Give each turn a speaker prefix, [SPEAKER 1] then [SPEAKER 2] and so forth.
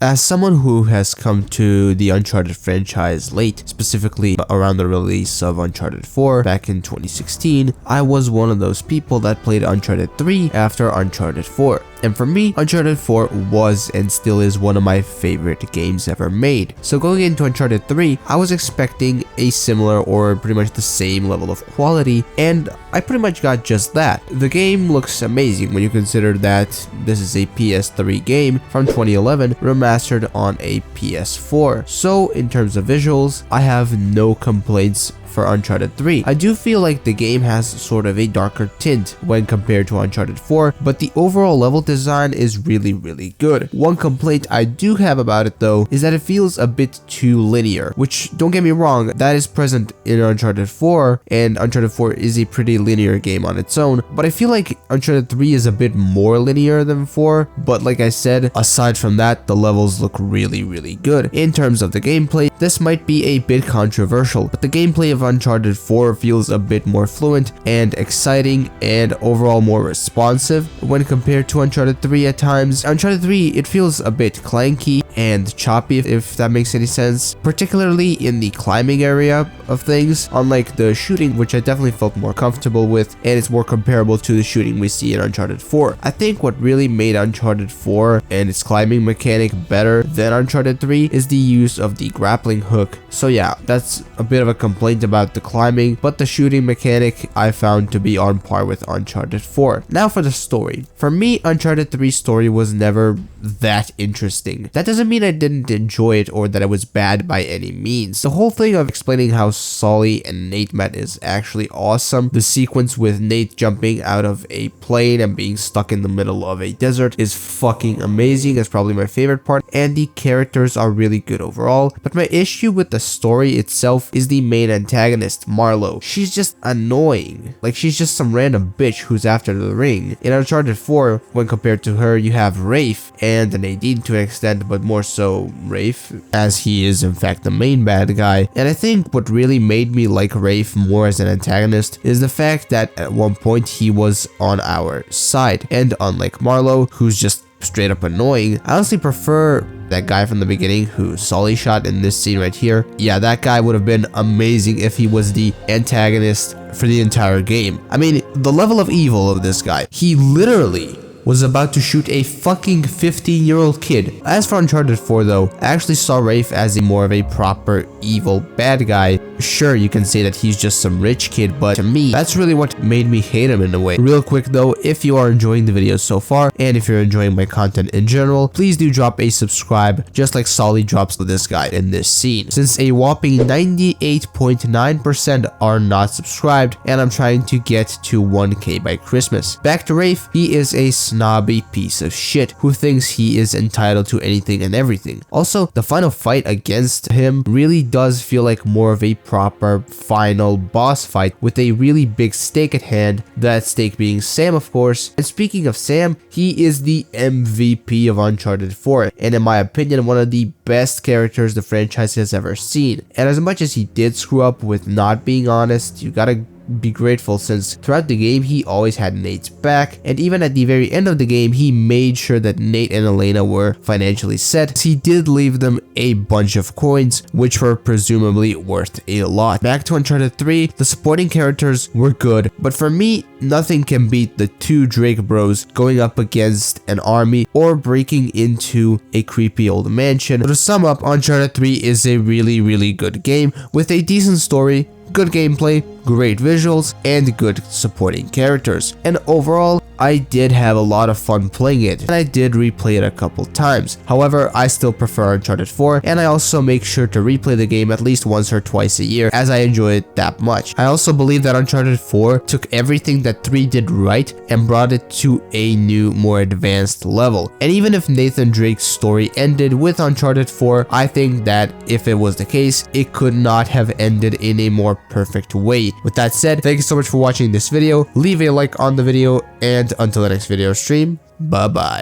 [SPEAKER 1] As someone who has come to the Uncharted franchise late, specifically around the release of Uncharted 4 back in 2016, I was one of those people that played Uncharted 3 after Uncharted 4. And for me, Uncharted 4 was and still is one of my favorite games ever made. So going into Uncharted 3, I was expecting a similar or pretty much the same level of quality, and I pretty much got just that. The game looks amazing when you consider that this is a PS3 game from 2011 remastered on a PS4. So in terms of visuals, I have no complaints for Uncharted 3. I do feel like the game has sort of a darker tint when compared to Uncharted 4, but the overall level design is really good. One complaint I do have about it though is that it feels a bit too linear, which, don't get me wrong, that is present in Uncharted 4, and Uncharted 4 is a pretty linear game on its own, but I feel like Uncharted 3 is a bit more linear than 4, but like I said, aside from that, the levels look really good. In terms of the gameplay, this might be a bit controversial, but the gameplay of Uncharted 4 feels a bit more fluent and exciting and overall more responsive when compared to Uncharted 3 at times. Uncharted 3, it feels a bit clanky and choppy, if that makes any sense, particularly in the climbing area of things, unlike the shooting, which I definitely felt more comfortable with, and it's more comparable to the shooting we see in Uncharted 4. I think what really made Uncharted 4 and its climbing mechanic better than Uncharted 3 is the use of the grappling hook. So yeah, that's a bit of a complaint about the climbing, but the shooting mechanic I found to be on par with Uncharted 4. Now for the story. For me, Uncharted 3's story was never that interesting. That doesn't mean I didn't enjoy it or that it was bad by any means. The whole thing of explaining how Sully and Nate met is actually awesome. The sequence with Nate jumping out of a plane and being stuck in the middle of a desert is fucking amazing. It's probably my favorite part, and the characters are really good overall. But my issue with the story itself is the main antagonist, Marlo. She's just annoying. Like, she's just some random bitch who's after the ring. In Uncharted 4, when compared to her, you have Rafe and Nadine to an extent, but more so Rafe, as he is in fact the main bad guy. And I think what really made me like Rafe more as an antagonist is the fact that at one point he was on our side. And unlike Marlo, who's just straight up annoying, I honestly prefer that guy from the beginning who Sully shot in this scene right here. Yeah, that guy would have been amazing if he was the antagonist for the entire game. I mean, the level of evil of this guy, he literally was about to shoot a fucking 15-year-old kid. As for Uncharted 4 though, I actually saw Rafe as a more of a proper evil bad guy. Sure, you can say that he's just some rich kid, but to me, that's really what made me hate him in a way. Real quick though, if you are enjoying the video so far, and if you're enjoying my content in general, please do drop a subscribe, just like Sully drops with this guy in this scene, since a whopping 98.9% are not subscribed, and I'm trying to get to 1K by Christmas. Back to Rafe, he is a snobby piece of shit who thinks he is entitled to anything and everything. Also, the final fight against him really does feel like more of a proper final boss fight with a really big stake at hand, that stake being Sam, of course. And speaking of Sam, he is the MVP of Uncharted 4, and in my opinion, one of the best characters the franchise has ever seen. And as much as he did screw up with not being honest, you gotta be grateful, since throughout the game he always had Nate's back, and even at the very end of the game he made sure that Nate and Elena were financially set. He did leave them a bunch of coins, which were presumably worth a lot. Back to Uncharted 3, the supporting characters were good, but for me, nothing can beat the two Drake bros going up against an army or breaking into a creepy old mansion. So to sum up, Uncharted 3 is a really good game with a decent story, good gameplay, great visuals, and good supporting characters. And overall, I did have a lot of fun playing it, and I did replay it a couple times. However, I still prefer Uncharted 4, and I also make sure to replay the game at least once or twice a year, as I enjoy it that much. I also believe that Uncharted 4 took everything that 3 did right and brought it to a new, more advanced level. And even if Nathan Drake's story ended with Uncharted 4, I think that if it was the case, it could not have ended in a more perfect way. With that said, thank you so much for watching this video. Leave a like on the video, and until the next video stream, bye bye.